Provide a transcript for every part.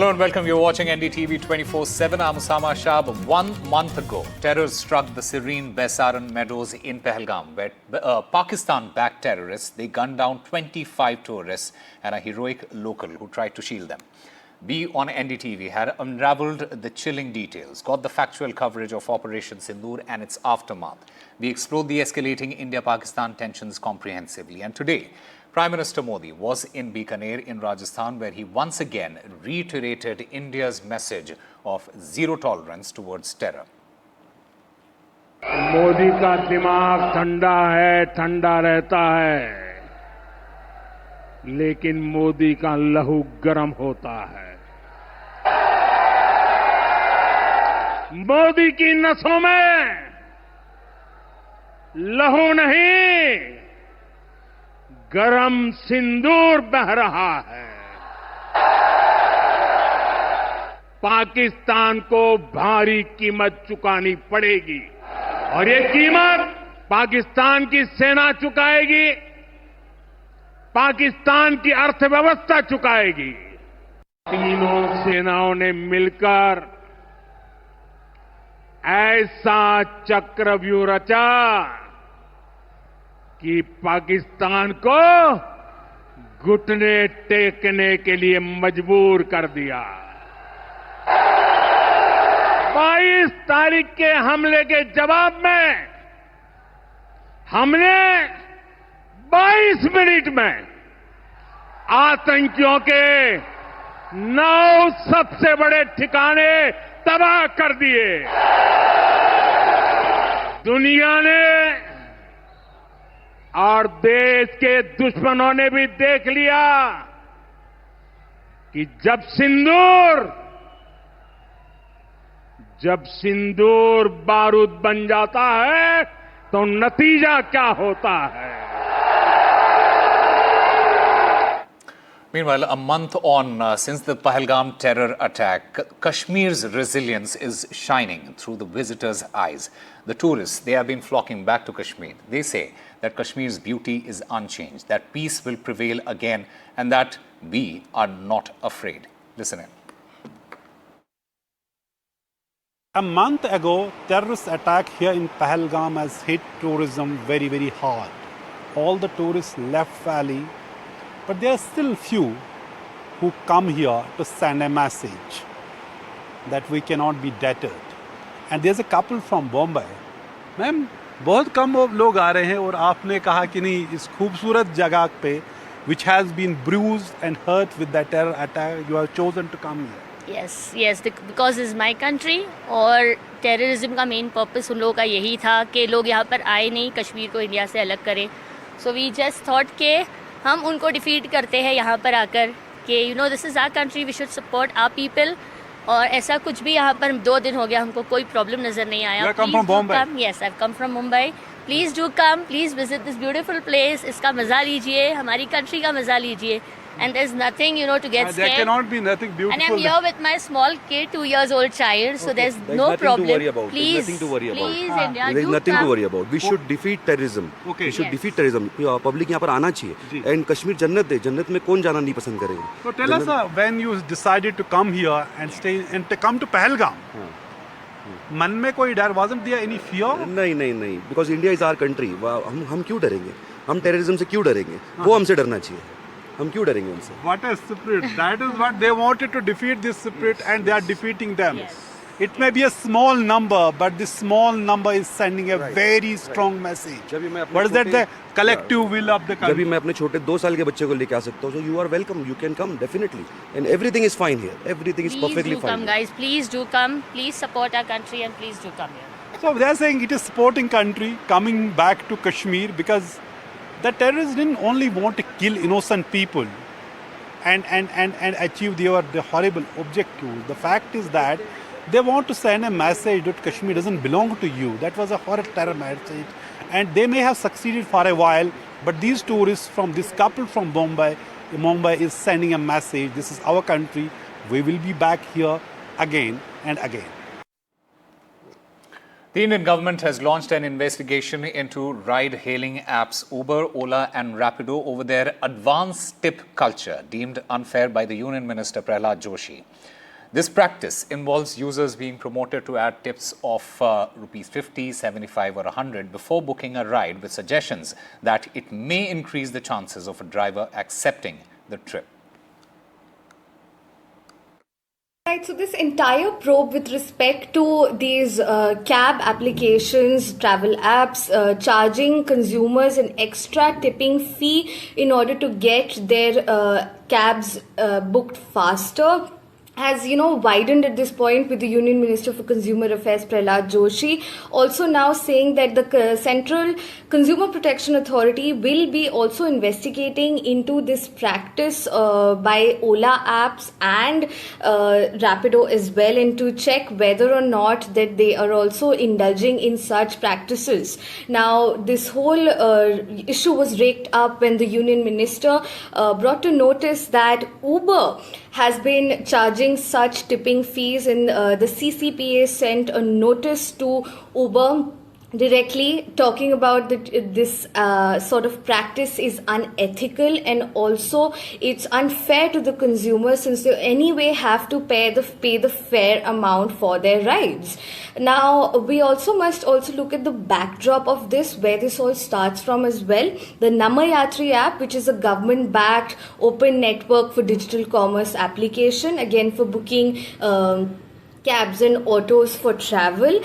Hello and welcome. You're watching NDTV 24/7. I'm Osama Shah. 1 month ago, terror struck the serene Baisaran Meadows in Pahalgam, where Pakistan-backed terrorists, they gunned down 25 tourists and a heroic local who tried to shield them. We on NDTV had unraveled the chilling details, got the factual coverage of Operation Sindoor and its aftermath. We explored the escalating India-Pakistan tensions comprehensively. And today, Prime Minister Modi was in Bikaner in Rajasthan, where he once again reiterated India's message of zero tolerance towards terror. Modi का दिमाग ठंडा है, ठंडा रहता है, लेकिन मोदी का लहू गर्म होता है। मोदी की नसों में लहू नहीं, गरम सिंदूर बह रहा है। पाकिस्तान को भारी कीमत चुकानी पड़ेगी और ये कीमत पाकिस्तान की सेना चुकाएगी, पाकिस्तान की अर्थव्यवस्था चुकाएगी। तीनों सेनाओं ने मिलकर ऐसा चक्रव्यूह रचा कि पाकिस्तान को घुटने टेकने के लिए मजबूर कर दिया। 22 तारीख के हमले के जवाब में हमने 22 मिनट में आतंकियों के 9 सबसे बड़े ठिकाने तबाह कर दिए। दुनिया ने और देश के दुश्मनों ने भी देख लिया कि जब सिंदूर बारूद बन जाता है तो नतीजा क्या होता है। Meanwhile, a month on since the Pahalgam terror attack, Kashmir's resilience is shining through the visitors' eyes. The tourists, they have been flocking back to Kashmir. They say that Kashmir's beauty is unchanged, that peace will prevail again, and that we are not afraid. Listen in. A month ago, terrorist attack here in Pahalgam has hit tourism very, very hard. All the tourists left valley. But there are still few who come here to send a message that we cannot be deterred. And there's a couple from Bombay. Ma'am बहुत कम लोग आ रहे हैं और आपने कहा कि नहीं इस खूबसूरत जगह पे which has been bruised and hurt with that terror attack, you have chosen to come here. Yes, because it's my country और टेररिज्म का मेन पर्पस उन लोगों का यही था कि लोग यहाँ पर आए नहीं, कश्मीर को इंडिया से अलग करें। सो वी जस्ट थॉट के हम उनको डिफीट करते हैं यहाँ पर आकर कि this is our country, we should support our people. और ऐसा कुछ भी यहाँ पर 2 दिन हो गया, हमको कोई प्रॉब्लम नज़र नहीं आया। You come from Bombay? Yes, I've come from Mumbai. Please do come, please visit this beautiful place. इसका मज़ा लीजिए, हमारी कंट्री का मज़ा लीजिए। And there's nothing, to get scared. There cannot be nothing beautiful. And I'm here with my small kid, 2 years old child, so there's no problem. To worry about. Please, there's nothing to worry about. Please, India, there's do nothing come. to worry about. We should defeat terrorism. Okay. We should Yes. defeat terrorism. Public यहाँ पर आना चाहिए. And Kashmir जन्नत है. जन्नत में कौन जाना नहीं पसंद करेगा? So tell us when you decided to come here and stay and to come to Pahalgam. मन में कोई डर, wasn't there any fear? नहीं. Because India is our country. हम क्यों डरेंगे? हम टेररिज्म से क्यों डरेंगे? वो हमसे डरना चाहिए. हम क्यों डरेंगे उनसे? What a spirit! That is what they wanted to defeat this spirit, and they are defeating them. Yes. It may be a small number, but this small number is sending a very strong message. What is that? The collective will of the country. जब भी मैं अपने छोटे 2 साल के बच्चे को लेके आ सकता हूँ, so you are welcome. You can come definitely, and everything is fine here. Everything is perfectly fine. Please do come, guys. Please do come. Please support our country and please do come here. So they are saying it is supporting country coming back to Kashmir because the terrorists didn't only want to kill innocent people and achieve their horrible objective. The fact is that they want to send a message that Kashmir doesn't belong to you. That was a horrible terror message. And they may have succeeded for a while, but these tourists from this couple from Mumbai is sending a message. This is our country. We will be back here again and again. The Indian government has launched an investigation into ride-hailing apps Uber, Ola and Rapido over their advanced tip culture deemed unfair by the Union Minister Prahlad Joshi. This practice involves users being promoted to add tips of rupees 50, 75 or 100 before booking a ride, with suggestions that it may increase the chances of a driver accepting the trip. Right, so this entire probe with respect to these cab applications, travel apps, charging consumers an extra tipping fee in order to get their cabs booked faster, has, widened at this point, with the Union Minister for Consumer Affairs Prahlad Joshi also now saying that the Central Consumer Protection Authority will be also investigating into this practice by Ola apps and Rapido as well, and to check whether or not that they are also indulging in such practices. Now, this whole issue was raked up when the Union Minister brought to notice that Uber has been charging such tipping fees, and the CCPA sent a notice to Uber directly talking about that this sort of practice is unethical, and also it's unfair to the consumer, since they anyway have to pay the fair amount for their rides. Now, we also must look at the backdrop of this, where this all starts from as well. The Namayatri app, which is a government-backed open network for digital commerce application, again for booking cabs and autos for travel,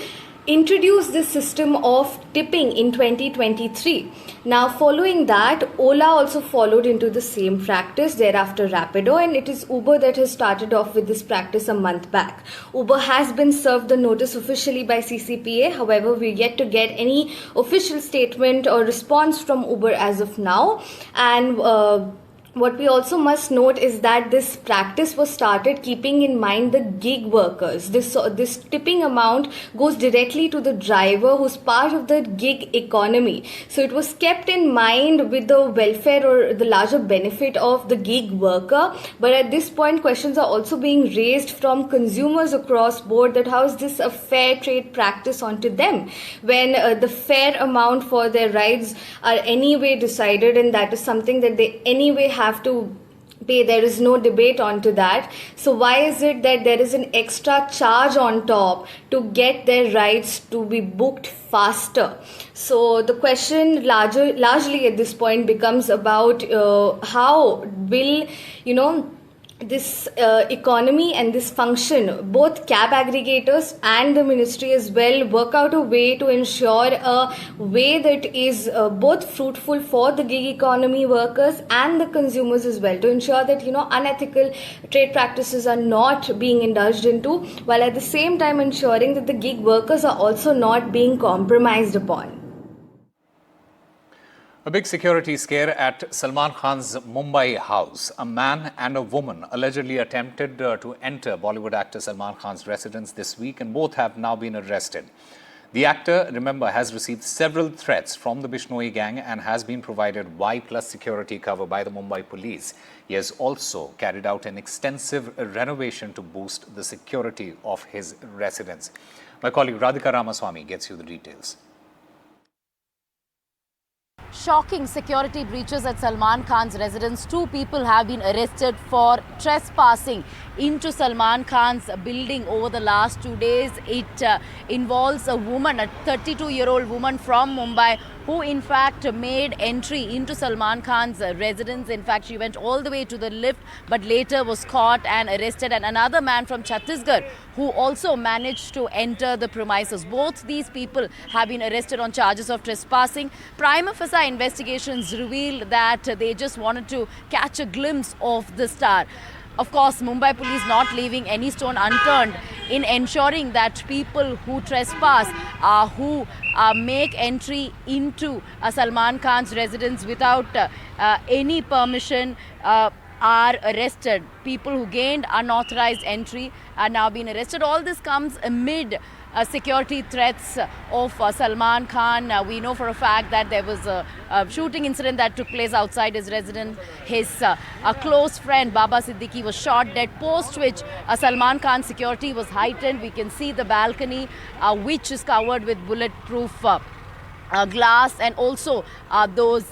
introduced this system of tipping in 2023. Now, following that, Ola also followed into the same practice, thereafter Rapido, and it is Uber that has started off with this practice a month back. Uber has been served the notice officially by CCPA. However, we're yet to get any official statement or response from Uber as of now. And what we also must note is that this practice was started keeping in mind the gig workers. This tipping amount goes directly to the driver, who's part of the gig economy. So it was kept in mind with the welfare or the larger benefit of the gig worker. But at this point, questions are also being raised from consumers across board that how is this a fair trade practice onto them, when the fair amount for their rides are anyway decided, and that is something that they anyway have to pay. There is no debate onto that. So why is it that there is an extra charge on top to get their rides to be booked faster? So the question largely at this point becomes about how will this economy and this function, both cab aggregators and the ministry as well, work out a way to ensure a way that is both fruitful for the gig economy workers and the consumers as well, to ensure that unethical trade practices are not being indulged into, while at the same time ensuring that the gig workers are also not being compromised upon. A big security scare at Salman Khan's Mumbai house. A man and a woman allegedly attempted to enter Bollywood actor Salman Khan's residence this week, and both have now been arrested. The actor, remember, has received several threats from the Bishnoi gang and has been provided Y+ security cover by the Mumbai police. He has also carried out an extensive renovation to boost the security of his residence. My colleague Radhika Ramaswamy gets you the details. Shocking security breaches at Salman Khan's residence. 2 people have been arrested for trespassing into Salman Khan's building over the last 2 days. It involves a woman, a 32-year-old woman from Mumbai, who in fact made entry into Salman Khan's residence. In fact, she went all the way to the lift, but later was caught and arrested. And another man from Chhattisgarh who also managed to enter the premises. Both these people have been arrested on charges of trespassing. Prima facie investigations revealed that they just wanted to catch a glimpse of the star. Of course, Mumbai police not leaving any stone unturned in ensuring that people who trespass, who make entry into Salman Khan's residence without any permission, are arrested. People who gained unauthorized entry are now being arrested. All this comes amid security threats of Salman Khan. We know for a fact that there was a shooting incident that took place outside his residence. His a close friend Baba Siddiqui was shot dead, post which Salman Khan's security was heightened. We can see the balcony which is covered with bulletproof glass, and also those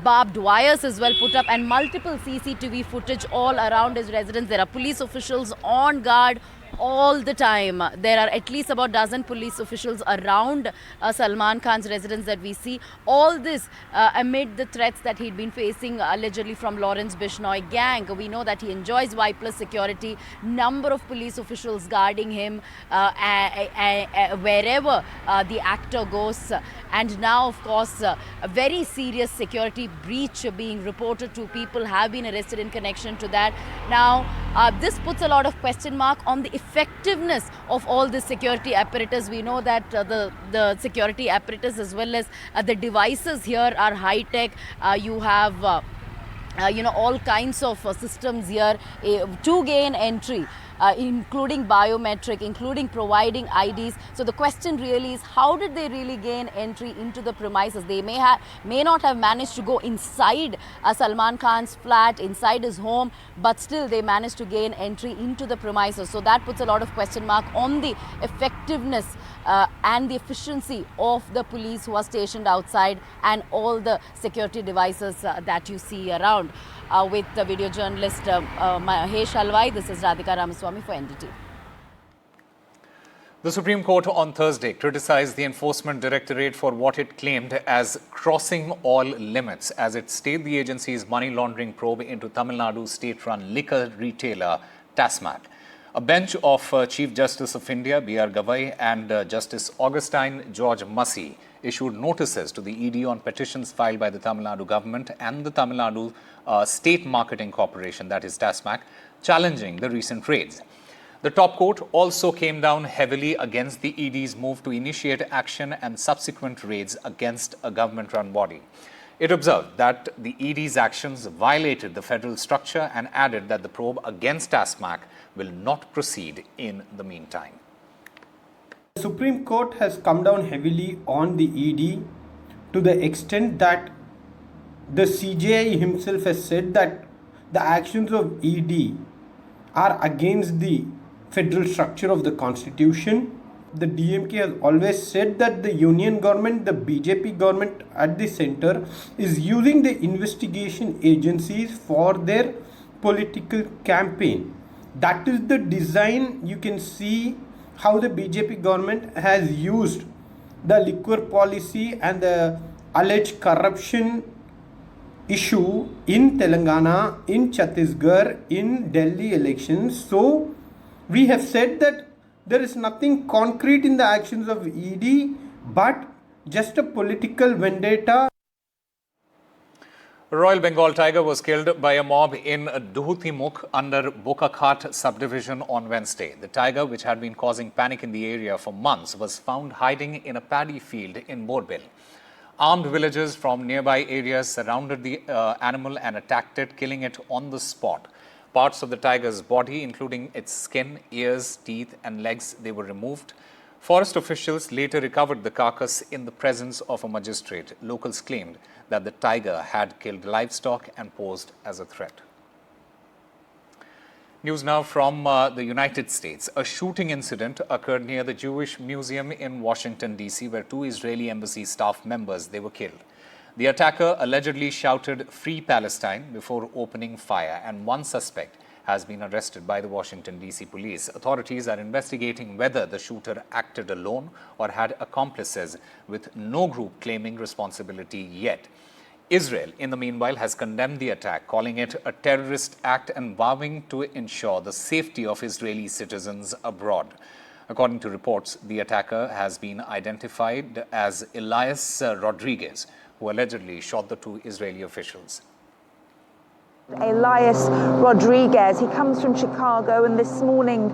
barbed wires as well put up, and multiple CCTV footage all around his residence. There are police officials on guard all the time. There are at least about a dozen police officials around Salman Khan's residence that we see. All this amid the threats that he'd been facing allegedly from Lawrence Bishnoi gang. We know that he enjoys Y+ security, number of police officials guarding him wherever the actor goes. And now, of course, a very serious security breach being reported to. People have been arrested in connection to that. Now, this puts a lot of question mark on the effectiveness of all the security apparatus. We know that the security apparatus as well as the devices here are high tech. You have all kinds of systems here to gain entry. Including biometric, including providing IDs. So the question really is, how did they really gain entry into the premises? They may not have managed to go inside Salman Khan's flat, inside his home, but still they managed to gain entry into the premises. So that puts a lot of question mark on the effectiveness and the efficiency of the police who are stationed outside and all the security devices that you see around. With the video journalist Mahesh Halwai, this is Radhika Ramaswamy for NDTV. The Supreme Court on Thursday criticized the Enforcement Directorate for what it claimed as crossing all limits as it stayed the agency's money laundering probe into Tamil Nadu's state-run liquor retailer Tasmac. A bench of Chief Justice of India B.R. Gavai and Justice Augustine George Massey issued notices to the ED on petitions filed by the Tamil Nadu government and the Tamil Nadu State Marketing Corporation, that is Tasmac, challenging the recent raids. The top court also came down heavily against the ED's move to initiate action and subsequent raids against a government-run body. It observed that the ED's actions violated the federal structure and added that the probe against Tasmac will not proceed in the meantime. The Supreme Court has come down heavily on the ED to the extent that the CJI himself has said that the actions of ED are against the federal structure of the constitution. The DMK has always said that the union government, the BJP government at the center, is using the investigation agencies for their political campaign. That is the design. You can see how the BJP government has used the liquor policy and the alleged corruption issue in Telangana, in Chhattisgarh, in Delhi elections. So we have said that there is nothing concrete in the actions of ED, but just a political vendetta. A Royal Bengal tiger was killed by a mob in Duhutimukh under Bokakhat subdivision on Wednesday. The tiger, which had been causing panic in the area for months, was found hiding in a paddy field in Borbil. Armed villagers from nearby areas surrounded the animal and attacked it, killing it on the spot. Parts of the tiger's body, including its skin, ears, teeth and legs, they were removed. Forest officials later recovered the carcass in the presence of a magistrate. Locals claimed that the tiger had killed livestock and posed as a threat. News now from the United States. A shooting incident occurred near the Jewish Museum in Washington, D.C., where 2 Israeli embassy staff members, they were killed. The attacker allegedly shouted "Free Palestine" before opening fire, and one suspect has been arrested by the Washington, D.C. police. Authorities are investigating whether the shooter acted alone or had accomplices, with no group claiming responsibility yet. Israel, in the meanwhile, has condemned the attack, calling it a terrorist act and vowing to ensure the safety of Israeli citizens abroad. According to reports, the attacker has been identified as Elias Rodriguez, who allegedly shot the 2 Israeli officials. Elias Rodriguez, he comes from Chicago, and this morning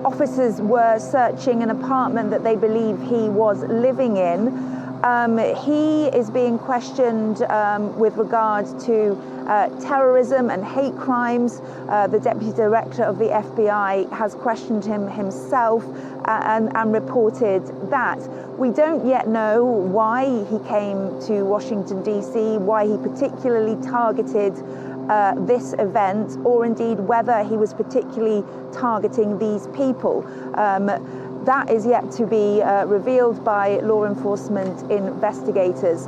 officers were searching an apartment that they believe he was living in. He is being questioned with regard to terrorism and hate crimes. The Deputy Director of the FBI has questioned him himself and reported that. We don't yet know why he came to Washington, D.C., why he particularly targeted this event, or indeed whether he was particularly targeting these people. That is yet to be revealed by law enforcement investigators.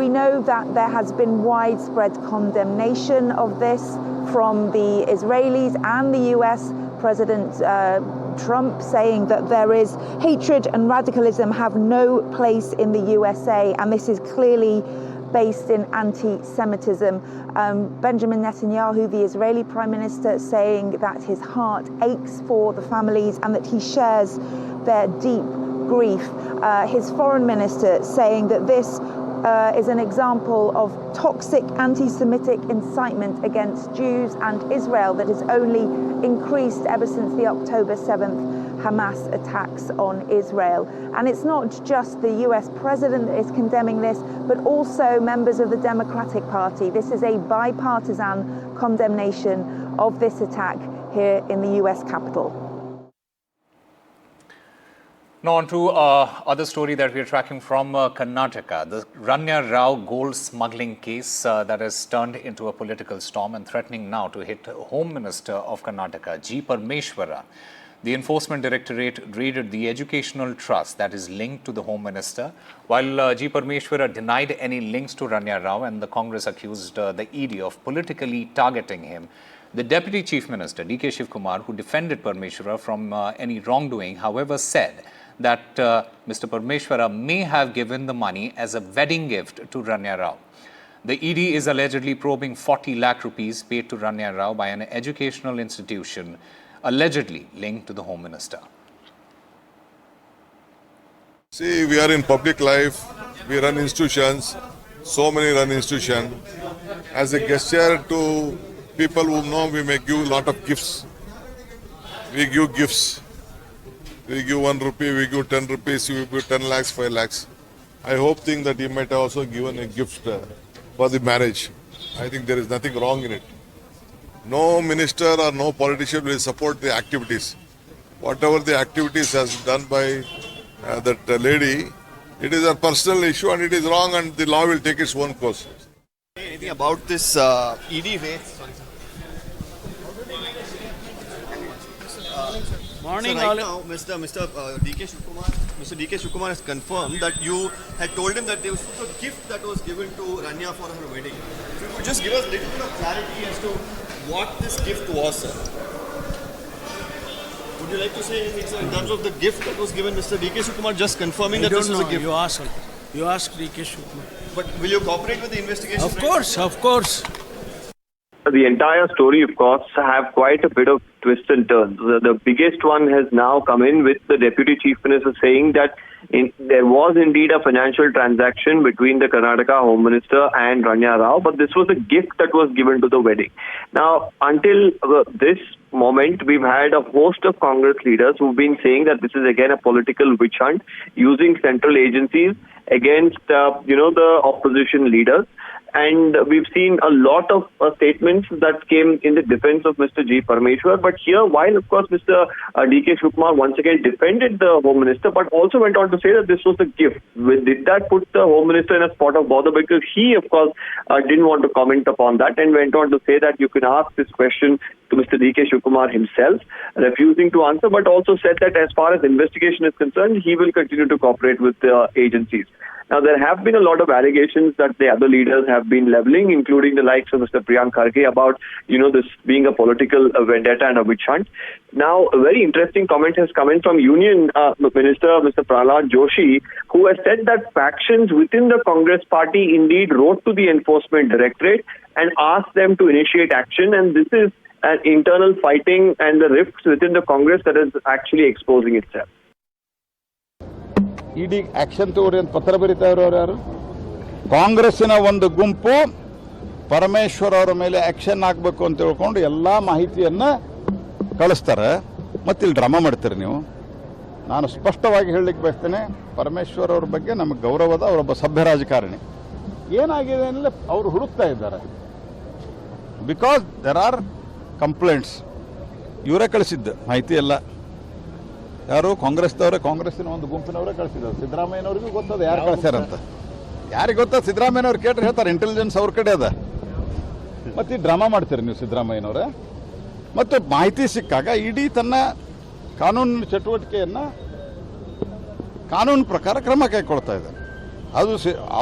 We know that there has been widespread condemnation of this from the Israelis and the US. President Trump saying that there is hatred and radicalism have no place in the USA, and this is clearly based in anti-Semitism. Benjamin Netanyahu, the Israeli Prime Minister, saying that his heart aches for the families and that he shares their deep grief. His foreign minister saying that this is an example of toxic anti-Semitic incitement against Jews and Israel that has only increased ever since the October 7th Hamas attacks on Israel. And it's not just the US president that is condemning this, but also members of the Democratic Party. This is a bipartisan condemnation of this attack here in the US Capitol. Now on to other story that we are tracking from Karnataka. The Ranya Rao gold smuggling case that has turned into a political storm and threatening now to hit Home Minister of Karnataka, G. Parmeshwara. The Enforcement Directorate raided the educational trust that is linked to the Home Minister, while G. Parmeshwara denied any links to Ranya Rao, and the Congress accused the ED of politically targeting him. The Deputy Chief Minister, D.K. Shivkumar, who defended Parmeshwara from any wrongdoing, however, said that Mr. Parmeshwara may have given the money as a wedding gift to Ranya Rao. The ED is allegedly probing 40 lakh rupees paid to Ranya Rao by an educational institution allegedly linked to the Home Minister. See, we are in public life, we run institutions, so many run institutions. As a gesture to people who know, we may give a lot of gifts. We give gifts. We give 1 rupee, we give 10 rupees, we give 10 lakhs, 5 lakhs. I think that he might have also given a gift for the marriage. I think there is nothing wrong in it. No minister or no politician will support the activities. Whatever the activities has done by that lady, it is a personal issue and it is wrong, and the law will take its own course. Anything about this ED raid? Morning, so right now, Mr. D.K. Shivkumar has confirmed that you had told him that there was a gift that was given to Ranya for her wedding. If you could just give us a little bit of clarity as to what this gift was, sir. Would you like to say anything, sir, in terms of the gift that was given, Mr. D.K. Shivkumar just confirming that this was a gift? You ask D.K. Shivkumar. But will you cooperate with the investigation? Of course. The entire story, of course, have quite a bit of twists and turns. The biggest one has now come in with the Deputy Chief Minister saying that there was indeed a financial transaction between the Karnataka Home Minister and Ranya Rao, but this was a gift that was given to the wedding. Now, until this moment, we've had a host of Congress leaders who've been saying that this is again a political witch hunt using central agencies against, the opposition leaders. And we've seen a lot of statements that came in the defense of Mr. G. Parmeshwar. But here, while of course Mr. D.K. Shivkumar once again defended the Home Minister, but also went on to say that this was a gift. Did that put the Home Minister in a spot of bother? Because he, of course, didn't want to comment upon that and went on to say that you can ask this question to Mr. D.K. Shivkumar himself, refusing to answer, but also said that as far as investigation is concerned, he will continue to cooperate with the agencies. Now, there have been a lot of allegations that the other leaders have been leveling, including the likes of Mr. Priy about, this being a political vendetta and a witch hunt. Now, a very interesting comment has come in from Union Minister, Mr. Prahlad Joshi, who has said that factions within the Congress party indeed wrote to the Enforcement Directorate and asked them to initiate action. And this is an internal fighting and the rifts within the Congress that is actually exposing itself. ED action ತಗೋರಿ ಅಂತ ಪತ್ರ ಬರೀತಾ ಇರೋರು ಯಾರು? ಕಾಂಗ್ರೆಸ್ಸಿನ ಒಂದು ಗುಂಪು ಪರಮೇಶ್ವರ್ ಅವರ ಮೇಲೆ ಆಕ್ಷನ್ ಆಗಬೇಕು ಅಂತ ಹೇಳ್ಕೊಂಡು ಎಲ್ಲ ಮಾಹಿತಿಯನ್ನ ಕಳಿಸ್ತಾರೆ. ಮತ್ತೆ ಇಲ್ಲಿ ಡ್ರಾಮಾ ಮಾಡ್ತೀರಿ ನೀವು. ನಾನು ಸ್ಪಷ್ಟವಾಗಿ ಹೇಳಲಿಕ್ಕೆ ಬಯಸ್ತೇನೆ, ಪರಮೇಶ್ವರ್ ಅವ್ರ ಬಗ್ಗೆ ನಮಗೆ ಗೌರವದ ಅವರೊಬ್ಬ ಸಭ್ಯ ರಾಜಕಾರಣಿ. ಏನಾಗಿದೆ ಅಂದರೆ ಅವರು ಹುಡುಕ್ತಾ ಇದ್ದಾರೆ. Because there are complaints. ಇವರೇ ಕಳಿಸಿದ್ದು ಮಾಹಿತಿ ಎಲ್ಲ. ಯಾರು ಕಾಂಗ್ರೆಸ್ನವರೇ, ಕಾಂಗ್ರೆಸ್ಸಿನ ಒಂದು ಗುಂಪಿನವರೇ ಕಳಿಸಿದ್ದಾರೆ. ಸಿದ್ದರಾಮಯ್ಯನವ್ರಿಗೂ ಗೊತ್ತದ ಯಾರು ಕಳಿಸ್ಯಾರಂತ. ಯಾರಿಗೆ ಗೊತ್ತಾ? ಸಿದ್ದರಾಮಯ್ಯನವ್ರು ಕೇಳ್ರೆ ಹೇಳ್ತಾರೆ, ಇಂಟೆಲಿಜೆನ್ಸ್ ಅವ್ರ ಕಡೆ ಅದ. ಮತ್ತು ಈ ಡ್ರಾಮಾ ಮಾಡ್ತೀರಿ ನೀವು ಸಿದ್ದರಾಮಯ್ಯನವರೇ. ಮತ್ತು ಮಾಹಿತಿ ಸಿಕ್ಕಾಗ ಇಡೀ ತನ್ನ ಕಾನೂನು ಚಟುವಟಿಕೆಯನ್ನು ಕಾನೂನು ಪ್ರಕಾರ ಕ್ರಮ ಕೈಗೊಳ್ತಾ ಇದ್ದಾರೆ. ಅದು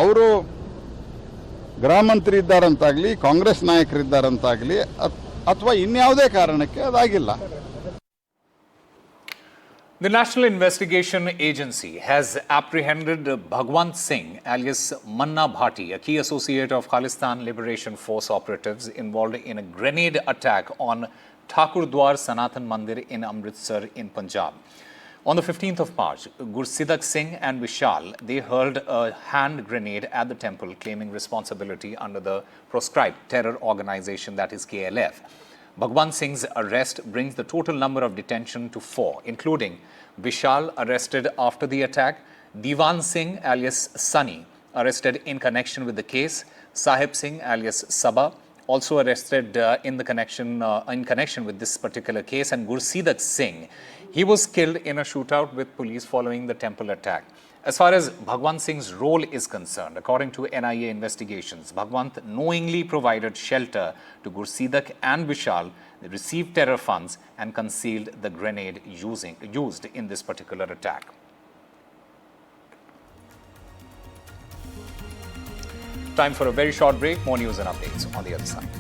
ಅವರು ಗೃಹ ಮಂತ್ರಿ ಇದ್ದಾರಂತಾಗಲಿ, ಕಾಂಗ್ರೆಸ್ ನಾಯಕರಿದ್ದಾರಂತಾಗಲಿ, ಅಥವಾ ಇನ್ಯಾವುದೇ ಕಾರಣಕ್ಕೆ ಅದಾಗಿಲ್ಲ. The National Investigation Agency has apprehended Bhagwant Singh alias Manna Bhati, a key associate of Khalistan Liberation Force operatives involved in a grenade attack on Thakurdwar Sanatan Mandir in Amritsar in Punjab. On the 15th of March, Gursidak Singh and Vishal, they hurled a hand grenade at the temple, claiming responsibility under the proscribed terror organization that is KLF. Bhagwant Singh's arrest brings the total number of detention to 4, including Vishal, arrested after the attack, Diwan Singh alias Sunny, arrested in connection with the case, Sahib Singh alias Saba, also arrested in connection with this particular case, and Gursidak Singh. He was killed in a shootout with police following the temple attack. As far as Bhagwant Singh's role is concerned, according to NIA investigations, Bhagwant knowingly provided shelter to Gursidak and Vishal. They received terror funds and concealed the grenade used in this particular attack. Time for a very short break. More news and updates on the other side.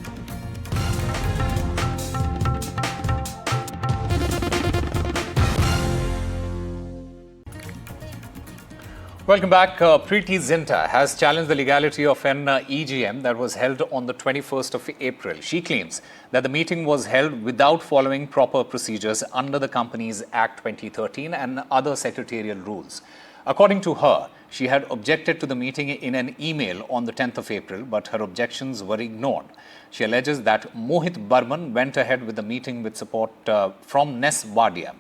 Welcome back. Priy Zinta has challenged the legality of an EGM that was held on the 21st of April. She claims that the meeting was held without following proper procedures under the Companies Act 2013 and other secretarial rules. According to her, she had objected to the meeting in an email on the 10th of April, but her objections were ignored. She alleges that Mohit Burman went ahead with the meeting with support from Nes Wadia.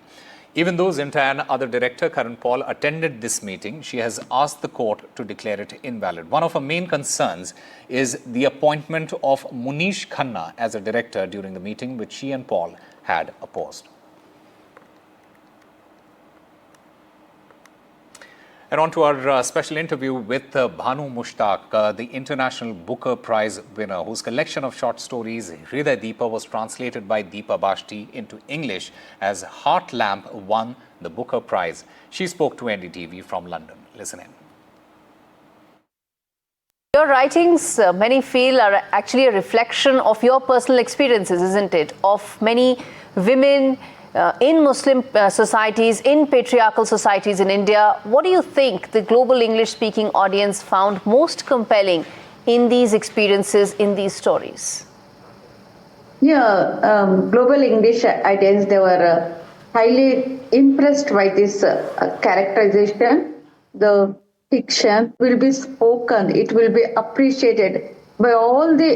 Even though Zinta and other director Karan Paul attended this meeting, she has asked the court to declare it invalid. One of her main concerns is the appointment of Munish Khanna as a director during the meeting, which she and Paul had opposed. And on to our special interview with Bhanu Mushtak, the International Booker Prize winner, whose collection of short stories, Hriday Deepa, was translated by Deepa Bashti into English as Heart Lamp, won the Booker Prize. She spoke to NDTV from London. Listen in. Your writings, many feel, are actually a reflection of your personal experiences, isn't it? Of many women in Muslim societies, in patriarchal societies in India. What do you think the global English-speaking audience found most compelling in these experiences, in these stories? Global English audience, they were highly impressed by this characterization. The fiction will be spoken, it will be appreciated by all the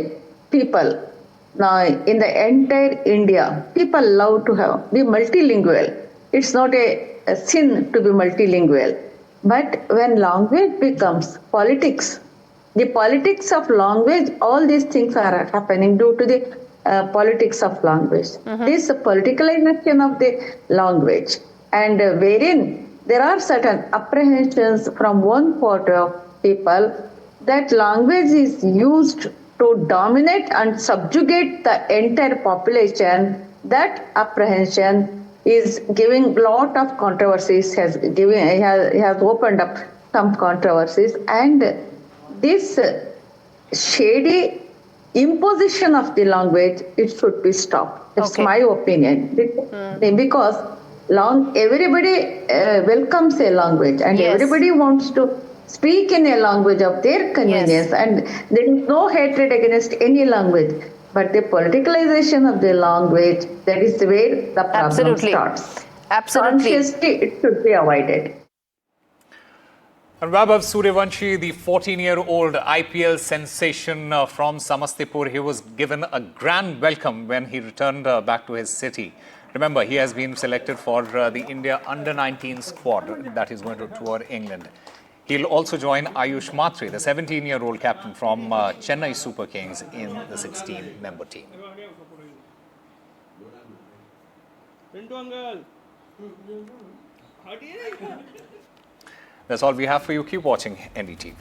people. Now, in the entire India, people love to be multilingual. It's not a sin to be multilingual. But when language becomes politics, the politics of language, all these things are happening due to the politics of language. This politicalization of the language, and wherein there are certain apprehensions from one part of people that language is used to dominate and subjugate the entire population. That apprehension is giving lot of controversies, has opened up some controversies, and this shady imposition of the language, it should be stopped. That's my opinion. Because everybody welcomes a language, and everybody wants to speak in a language of their convenience, and there is no hatred against any language. But the politicalization of the language, that is where the problem starts. Absolutely. Consciously, it should be avoided. And Vaibhav Suryavanshi, the 14-year-old IPL sensation from Samastipur, he was given a grand welcome when he returned back to his city. Remember, he has been selected for the India under-19 squad that is going to tour England. He'll also join Ayush Matre, the 17-year-old captain from Chennai Super Kings, in the 16-member team. That's all we have for you. Keep watching NDTV.